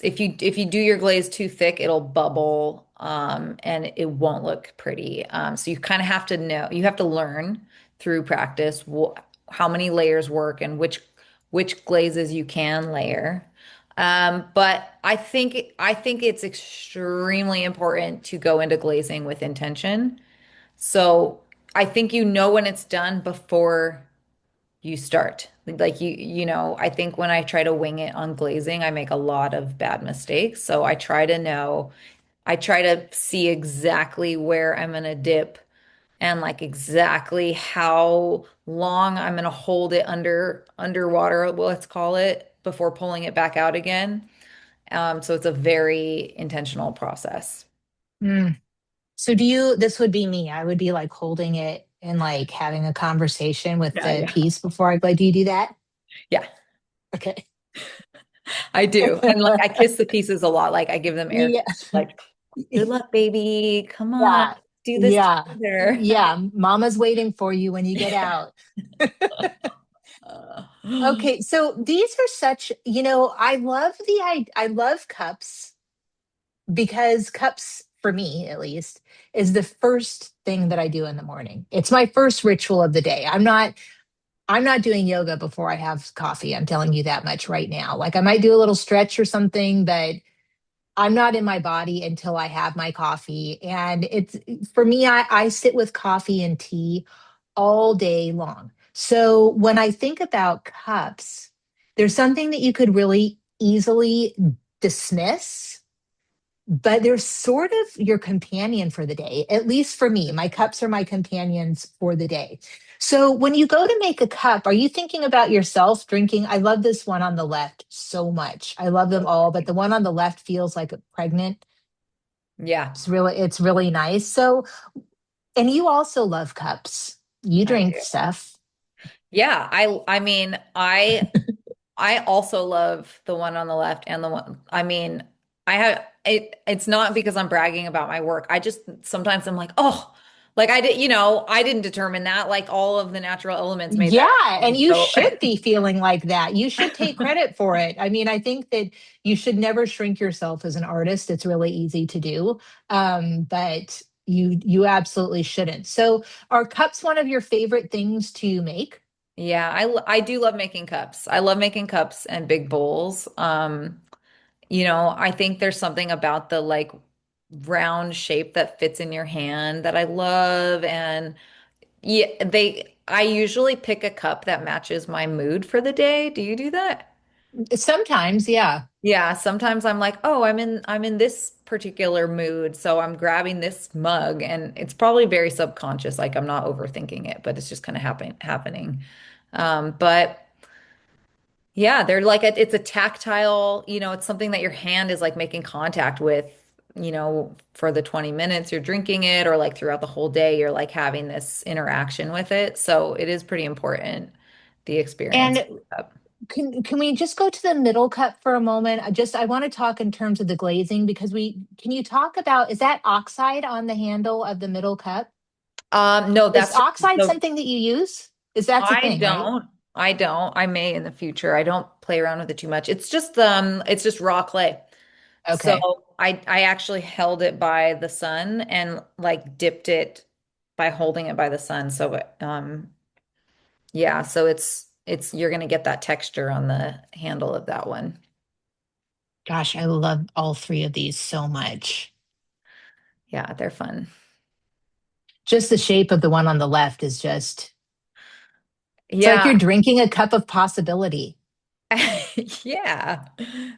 S2: If you do your glaze too thick, it'll bubble and it won't look pretty. So you kind of have to know, you have to learn through practice how many layers work and which glazes you can layer. But I think it's extremely important to go into glazing with intention. So I think you know when it's done before you start. Like I think when I try to wing it on glazing, I make a lot of bad mistakes. So I try to see exactly where I'm gonna dip and like exactly how long I'm gonna hold it underwater, well, let's call it, before pulling it back out again. So it's a very intentional process.
S1: Mm. So this would be me. I would be like holding it and like having a conversation with
S2: Yeah,
S1: the
S2: yeah.
S1: piece before I play. Do you do that?
S2: Yeah,
S1: Okay.
S2: I do. And like I kiss the pieces a lot. Like I give them air,
S1: Yeah.
S2: like, good luck, baby. Come on,
S1: Yeah.
S2: let's do this
S1: Yeah.
S2: together.
S1: Yeah. Mama's waiting for you when you get
S2: Yeah.
S1: out.
S2: Uh,
S1: Okay. So these are such, I love cups because cups, for me at least, is the first thing that I do in the morning. It's my first ritual of the day. I'm not doing yoga before I have coffee. I'm telling you that much right now. Like I might do a little stretch or something, but I'm not in my body until I have my coffee. And it's for me, I sit with coffee and tea all day long. So when I think about cups, there's something that you could really easily dismiss, but they're sort of your companion for the day. At least for me, my cups are my companions for the day. So when you go to make a cup, are you thinking about yourself drinking? I love this one on the left so much. I love them all, but the one on the left feels like pregnant.
S2: yeah,
S1: It's really nice. So, and you also love cups. You
S2: I
S1: drink
S2: do.
S1: stuff.
S2: Yeah, I mean, I also love the one on the left and the one, I mean, it's not because I'm bragging about my work. I just sometimes I'm like, oh, like I didn't determine that. Like all of the natural elements made
S1: Yeah,
S2: that
S1: and
S2: happen.
S1: you
S2: So
S1: should be feeling like that. You should take credit for it. I mean, I think that you should never shrink yourself as an artist. It's really easy to do, but you absolutely shouldn't. So, are cups one of your favorite things to make?
S2: yeah, I do love making cups. I love making cups and big bowls. I think there's something about the like round shape that fits in your hand that I love. And yeah, I usually pick a cup that matches my mood for the day. Do you do that?
S1: Sometimes, yeah.
S2: Yeah, sometimes I'm like, oh, I'm in this particular mood. So I'm grabbing this mug and it's probably very subconscious. Like I'm not overthinking it, but it's just kind of happening. But yeah, they're like it's a tactile, it's something that your hand is like making contact with, for the 20 minutes you're drinking it or like throughout the whole day, you're like having this interaction with it. So it is pretty important, the experience.
S1: And can we just go to the middle cup for a moment? I want to talk in terms of the glazing because we can you talk about is that oxide on the handle of the middle cup?
S2: No,
S1: Is
S2: that's just
S1: oxide
S2: the
S1: something that you use? Is that's a
S2: I
S1: thing, right?
S2: don't. I don't. I may in the future. I don't play around with it too much. It's just raw clay. So
S1: Okay.
S2: I actually held it by the sun and like dipped it by holding it by the sun. So yeah, so it's you're gonna get that texture on the handle of that one.
S1: Gosh, I love all three of these so much.
S2: Yeah, they're fun.
S1: Just the shape of the one on the left is just, it's like
S2: Yeah.
S1: you're drinking a cup of possibility.
S2: Yeah.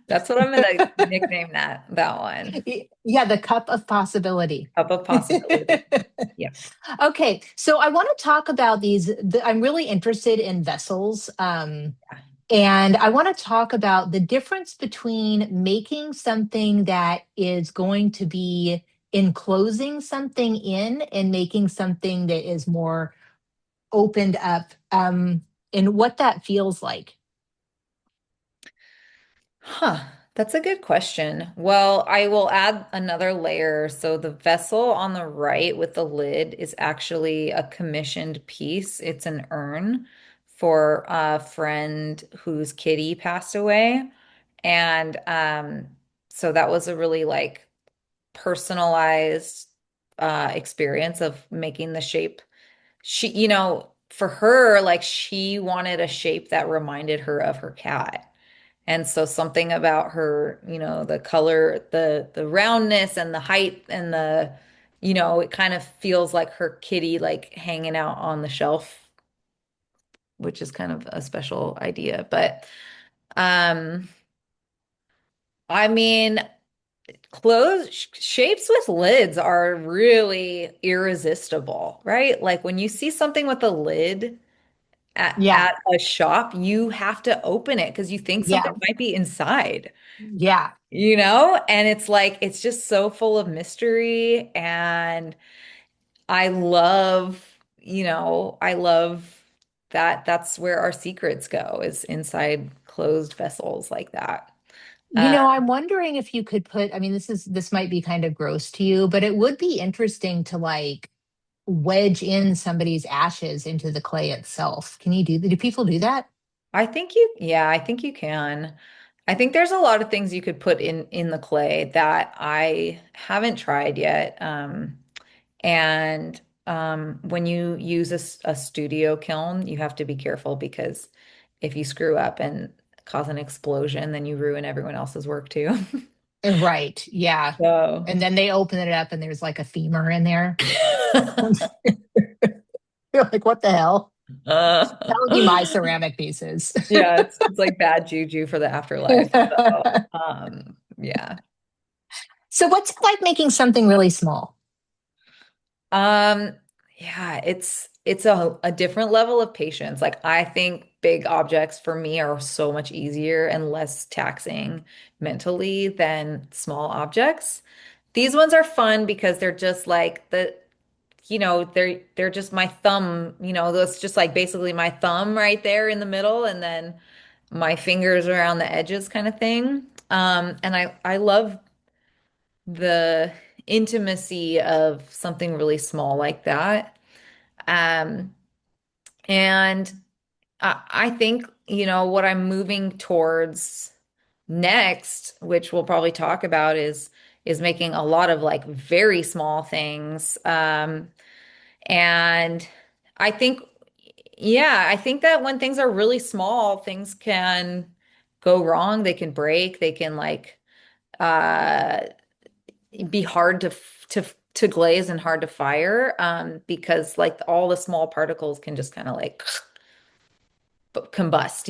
S2: That's what I'm gonna nickname that one.
S1: Yeah, the cup of possibility.
S2: Cup of possibility. Yeah.
S1: Okay, so I want to talk about I'm really interested in vessels. And I want to talk about the difference between making something that is going to be enclosing something in and making something that is more opened up, and what that feels like.
S2: Huh, that's a good question. Well, I will add another layer. So the vessel on the right with the lid is actually a commissioned piece. It's an urn for a friend whose kitty passed away. And so that was a really like personalized experience of making the shape. She, for her, like she wanted a shape that reminded her of her cat. And so something about her, the color, the roundness and the height and it kind of feels like her kitty like hanging out on the shelf, which is kind of a special idea. But um I mean, clothes shapes with lids are really irresistible, right? Like when you see something with a lid
S1: Yeah,
S2: at a shop, you have to open it because you think something
S1: yeah,
S2: might be inside.
S1: yeah.
S2: And it's like it's just so full of mystery and I love that that's where our secrets go is inside closed vessels like that. Uh,
S1: I'm wondering if you could put, I mean, this might be kind of gross to you, but it would be interesting to like wedge in somebody's ashes into the clay itself. Can you do that? Do people do that?
S2: I think you can. I think there's a lot of things you could put in the clay that I haven't tried yet. And when you use a studio kiln, you have to be careful because if you screw up and cause an explosion, then you ruin everyone else's work too.
S1: Right. Yeah.
S2: So,
S1: And then they open it up and there's like a femur in there. You're like, what the hell? That would be my ceramic pieces.
S2: yeah, it's like bad juju for the afterlife. So, yeah.
S1: So what's it like making something really small?
S2: Um, yeah, it's a different level of patience. Like I think big objects for me are so much easier and less taxing mentally than small objects. These ones are fun because they're just like they're just my thumb, that's just like basically my thumb right there in the middle and then my fingers around the edges kind of thing. And I love the intimacy of something really small like that. Um, and I think, what I'm moving towards next, which we'll probably talk about, is making a lot of like very small things. And I think, yeah, I think that when things are really small, things can go wrong. They can break. They can like uh be hard to glaze and hard to fire because like all the small particles can just kind of like combust.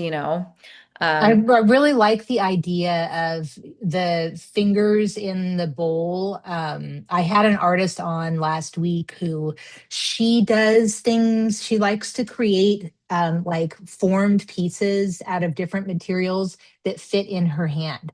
S1: I really like the idea of the fingers in the bowl. I had an artist on last week who she does things, she likes to create like formed pieces out of different materials that fit in her hand.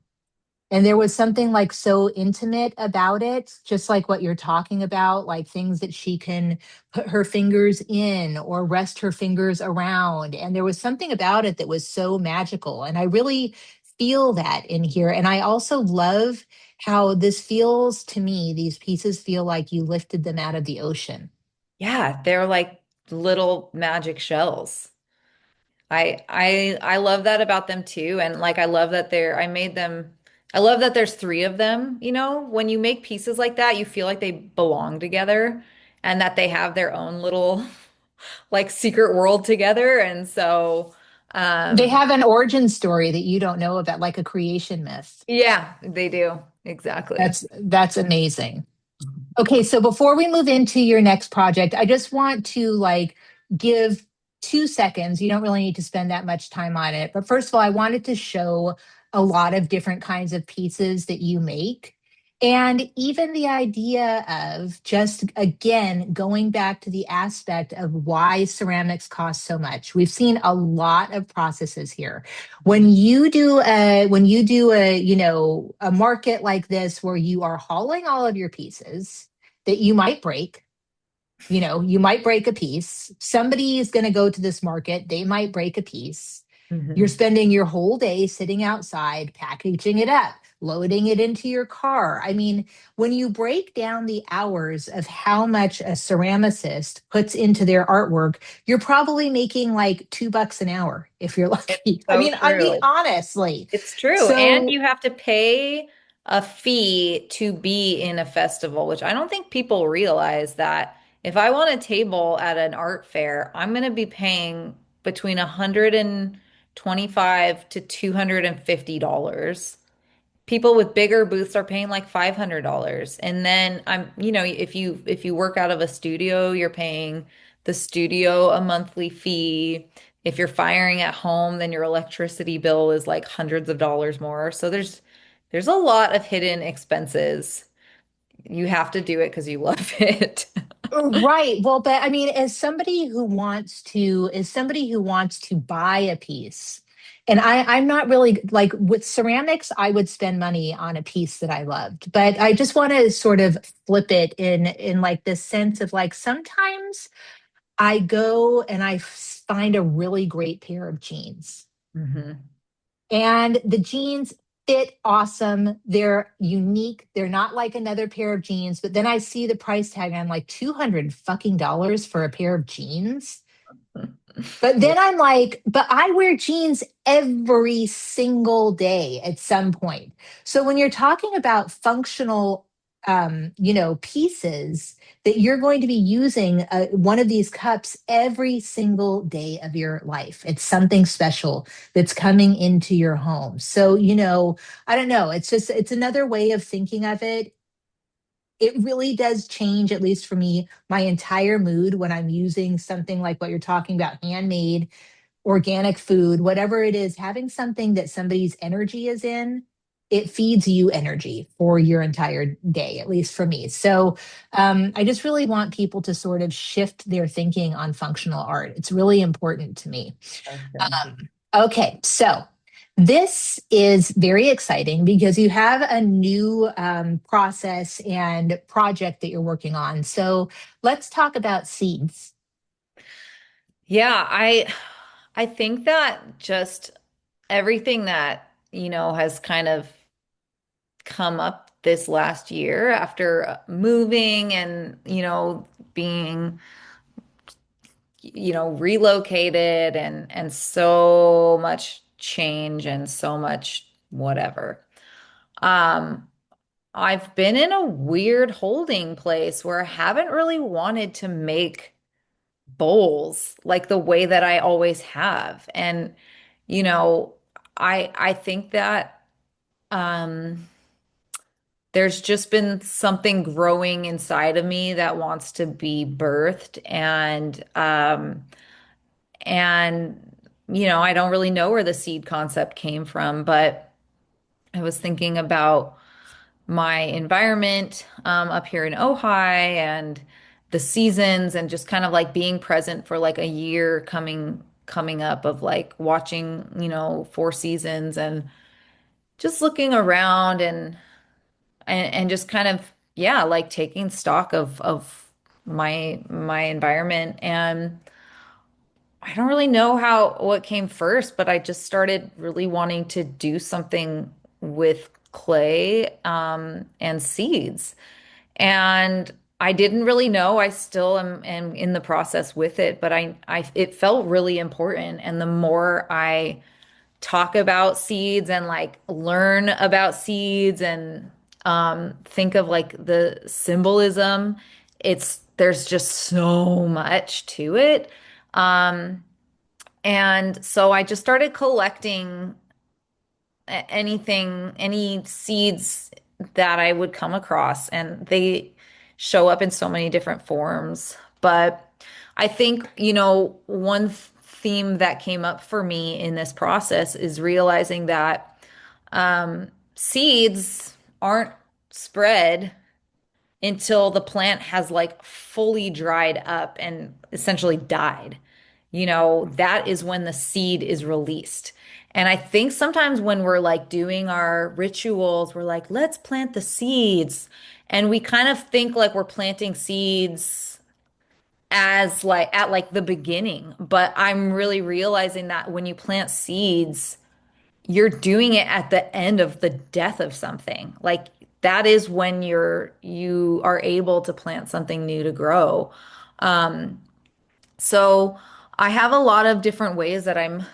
S1: And there was something like so intimate about it, just like what you're talking about, like things that she can put her fingers in or rest her fingers around. And there was something about it that was so magical. And I really feel that in here. And I also love how this feels to me, these pieces feel like you lifted them out of the ocean.
S2: Yeah, they're like little magic shells. I love that about them too. And like I love that I made them, I love that there's three of them, you know, when you make pieces like that, you feel like they belong together and that they have their own little like secret world together. And so
S1: They
S2: um
S1: have an origin story that you don't know about, like a creation myth.
S2: yeah, they do. Exactly.
S1: That's amazing. Okay, so before we move into your next project, I just want to like give 2 seconds. You don't really need to spend that much time on it. But first of all, I wanted to show a lot of different kinds of pieces that you make. And even the idea of just again going back to the aspect of why ceramics cost so much. We've seen a lot of processes here. When you do a a market like this where you are hauling all of your pieces that you might break, you might break a piece. Somebody is going to go to this market, they might break a piece. You're
S2: Mhm.
S1: spending your whole day sitting outside, packaging it up, loading it into your car. I mean, when you break down the hours of how much a ceramicist puts into their artwork, you're probably making like $2 an hour if you're
S2: It's
S1: lucky. I
S2: so
S1: mean, I mean,
S2: true.
S1: honestly.
S2: It's true. And
S1: So
S2: you have to pay a fee to be in a festival, which I don't think people realize that if I want a table at an art fair, I'm going to be paying between 125 to $250. People with bigger booths are paying like $500. And then if you work out of a studio, you're paying the studio a monthly fee. If you're firing at home, then your electricity bill is like hundreds of dollars more. So there's a lot of hidden expenses. You have to do it because you love it.
S1: right. Well, but I mean, as somebody who wants to buy a piece, and I'm not really like with ceramics, I would spend money on a piece that I loved. But I just want to sort of flip it in like this sense of like sometimes I go and find a really great pair of jeans.
S2: hmm
S1: And the jeans fit awesome. They're unique. They're not like another pair of jeans. But then I see the price tag and I'm like, 200 fucking dollars for a pair of jeans. But
S2: Yeah.
S1: then I'm like, but I wear jeans every single day at some point. So when you're talking about functional, pieces that you're going to be using one of these cups every single day of your life, it's something special that's coming into your home. So, I don't know. It's another way of thinking of it. It really does change, at least for me, my entire mood when I'm using something like what you're talking about, handmade organic food, whatever it is, having something that somebody's energy is in, it feeds you energy for your entire day, at least for me. So I just really want people to sort of shift their thinking on functional art. It's really important to me.
S2: Okay.
S1: Okay, so this is very exciting because you have a new process and project that you're working on. So let's talk about seeds.
S2: Yeah, I think that just everything that, has kind of come up this last year after moving and, being, relocated and so much change and so much whatever. Um, I've been in a weird holding place where I haven't really wanted to make bowls like the way that I always have. And, you know, I think that um there's just been something growing inside of me that wants to be birthed and I don't really know where the seed concept came from, but I was thinking about my environment up here in Ojai and the seasons and just kind of like being present for like a year coming up of like watching, four seasons and just looking around and just kind of yeah, like taking stock of my environment. And I don't really know how what came first, but I just started really wanting to do something with clay and seeds. And I didn't really know. I still am in the process with it, but it felt really important. And the more I talk about seeds and like learn about seeds and think of like the symbolism, there's just so much to it. Um, and so I just started collecting any seeds that I would come across, and they show up in so many different forms. But I think, one theme that came up for me in this process is realizing that seeds aren't spread until the plant has like fully dried up and essentially died. That is when the seed is released. And I think sometimes when we're like doing our rituals, we're like, let's plant the seeds. And we kind of think like we're planting seeds as like at like the beginning. But I'm really realizing that when you plant seeds, you're doing it at the end of the death of something. Like that is when you are able to plant something new to grow. So I have a lot of different ways that I'm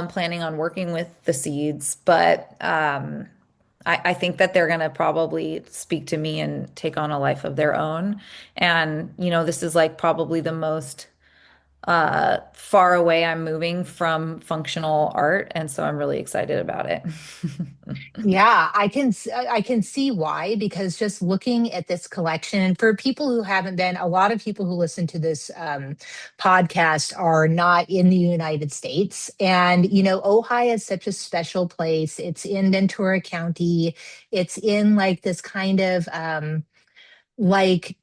S2: planning on working with the seeds, but I think that they're going to probably speak to me and take on a life of their own. And, this is like probably the most far away I'm moving from functional art. And so I'm really excited about it.
S1: Yeah, I can see why, because just looking at this collection, and for people who haven't been, a lot of people who listen to this podcast are not in the United States. And Ojai is such a special place. It's in Ventura County. It's in like this kind of like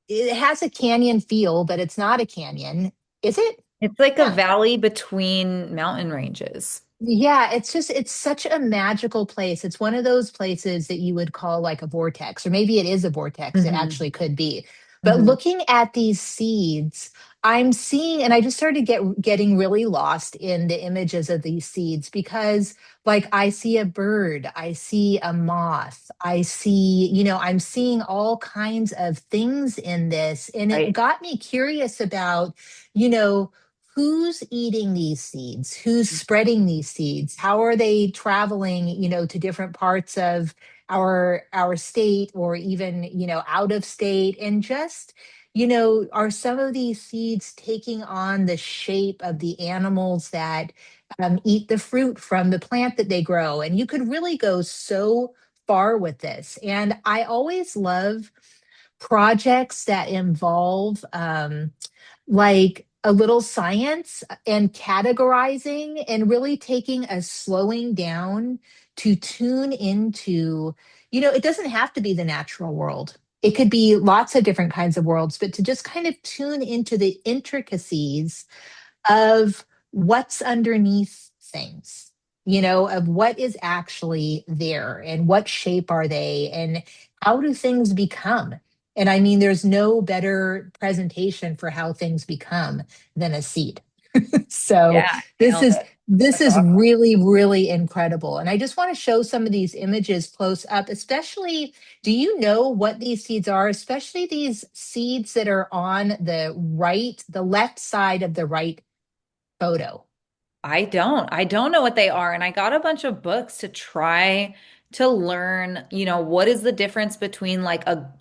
S1: it has a canyon feel, but it's not a canyon. Is it?
S2: It's like a
S1: Yeah.
S2: valley between mountain ranges.
S1: Yeah, it's such a magical place. It's one of those places that you would call like a vortex, or maybe it is a vortex. It
S2: Hmm.
S1: actually could be. But
S2: Hmm.
S1: looking at these seeds, I'm seeing, and I just started getting really lost in the images of these seeds because, like, I see a bird, I see a moth, I see, I'm seeing all kinds of things in this, and it
S2: Right.
S1: got me curious about, you know who's eating these seeds, who's spreading these seeds, how are they traveling, to different parts of our state, or even out of state, and just are some of these seeds taking on the shape of the animals that eat the fruit from the plant that they grow. And you could really go so far with this. And I always love projects that involve like a little science and categorizing, and really taking a slowing down to tune into, it doesn't have to be the natural world. It could be lots of different kinds of worlds, but to just kind of tune into the intricacies of what's underneath things, of what is actually there and what shape are they and how do things become. And I mean, there's no better presentation for how things become than a seed. So
S2: Yeah,
S1: this
S2: nailed
S1: is
S2: it.
S1: this
S2: That's
S1: is
S2: awesome.
S1: really, really incredible. And I just want to show some of these images close up, especially, do you know what these seeds are? Especially these seeds that are on the left side of the right photo.
S2: I don't know what they are. And I got a bunch of books to try to learn, what is the difference between like a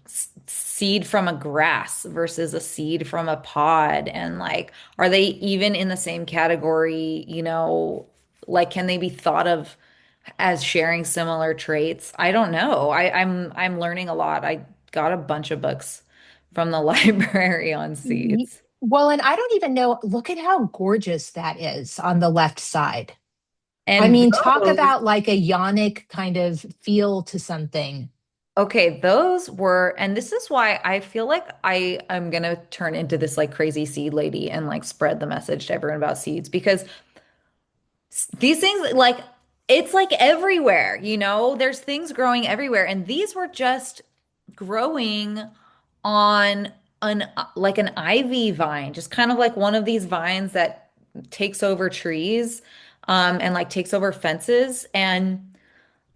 S2: seed from a grass versus a seed from a pod? And like, are they even in the same category? Like, can they be thought of as sharing similar traits? I don't know. I'm learning a lot. I got a bunch of books from the library on
S1: Y-
S2: seeds.
S1: Well, and I don't even know, look at how gorgeous that is on the left side. I
S2: And
S1: mean, talk
S2: those,
S1: about like a yonic kind of feel to something.
S2: okay, those were, and this is why I feel like I am gonna turn into this like crazy seed lady and like spread the message to everyone about seeds because these things like it's like everywhere, there's things growing everywhere, and these were just growing on an ivy vine, just kind of like one of these vines that takes over trees, and like takes over fences, and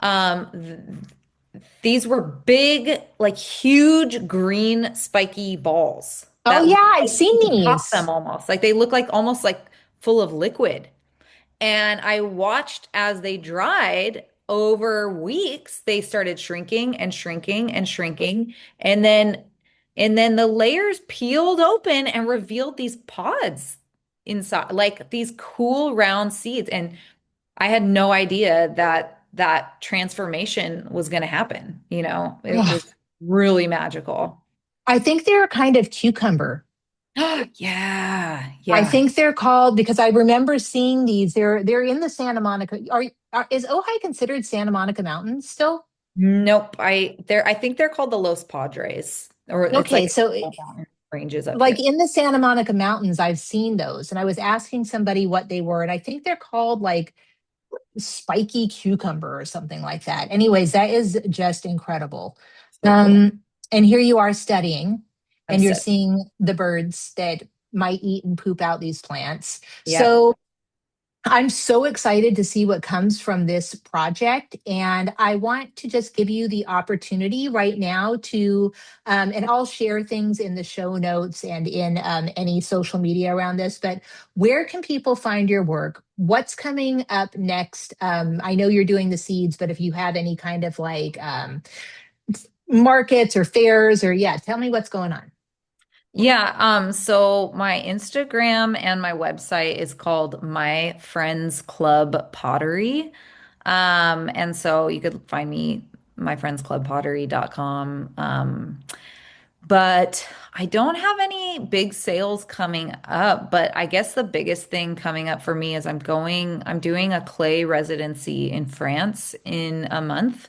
S2: th these were big, like huge green spiky balls
S1: Oh,
S2: that look
S1: yeah, I've
S2: like
S1: seen
S2: you could pop them
S1: these.
S2: almost. Like they look like almost like full of liquid. And I watched as they dried over weeks, they started shrinking and shrinking and shrinking. And then the layers peeled open and revealed these pods inside, like these cool round seeds. And I had no idea that that transformation was going to happen. It
S1: Ugh.
S2: was really magical.
S1: I think they're a kind of cucumber.
S2: Yeah,
S1: I
S2: yeah.
S1: think they're called because I remember seeing these. They're in the Santa Monica. Is Ojai considered Santa Monica Mountains still?
S2: Nope. I think they're called the Los Padres, or it's like
S1: Okay, so
S2: mountain ranges up
S1: like
S2: there.
S1: in the Santa Monica Mountains, I've seen those, and I was asking somebody what they were, and I think they're called like spiky cucumber or something like that. Anyways, that is just incredible.
S2: So cool.
S1: Um, and here you are studying,
S2: I'm
S1: and you're
S2: set.
S1: seeing the birds that might eat and poop out these plants.
S2: Yep.
S1: So I'm so excited to see what comes from this project. And I want to just give you the opportunity right now to, and I'll share things in the show notes and in any social media around this, but where can people find your work? What's coming up next? I know you're doing the seeds, but if you have any kind of like markets or fairs or yeah, tell me what's going on.
S2: Yeah, so my Instagram and my website is called My Friends Club Pottery. And so you could find me myfriendsclubpottery.com. But I don't have any big sales coming up. But I guess the biggest thing coming up for me is I'm doing a clay residency in France in a month.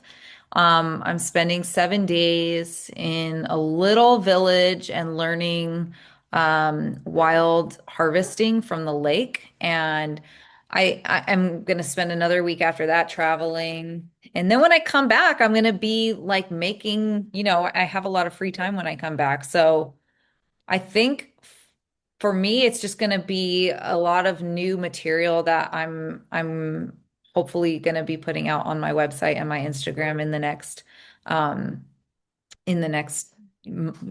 S2: I'm spending 7 days in a little village and learning wild harvesting from the lake. And I'm gonna spend another week after that traveling. And then when I come back, I'm gonna be like making, I have a lot of free time when I come back. So I think for me, it's just gonna be a lot of new material that I'm hopefully gonna be putting out on my website and my Instagram um in the next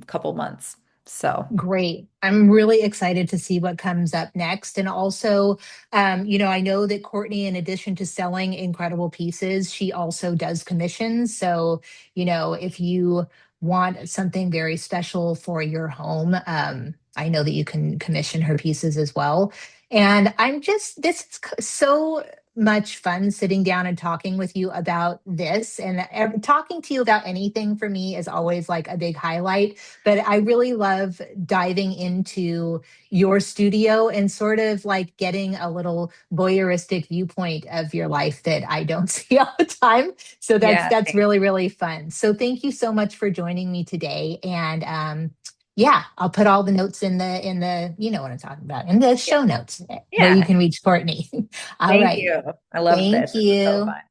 S2: couple months. So
S1: Great. I'm really excited to see what comes up next. And also, I know that Courtney, in addition to selling incredible pieces, she also does commissions. So, if you want something very special for your home, I know that you can commission her pieces as well. And this is so much fun sitting down and talking with you about this. And talking to you about anything for me is always like a big highlight. But I really love diving into your studio and sort of like getting a little voyeuristic viewpoint of your life that I don't see all the time. So that's
S2: yeah,
S1: that's really really fun. So thank you so much for joining me today. And yeah, I'll put all the notes in the you know what I'm talking about in the
S2: yeah,
S1: show notes where you
S2: yeah.
S1: can reach Courtney. All
S2: Thank
S1: right.
S2: you. I love this.
S1: Thank
S2: This is so
S1: you.
S2: fun.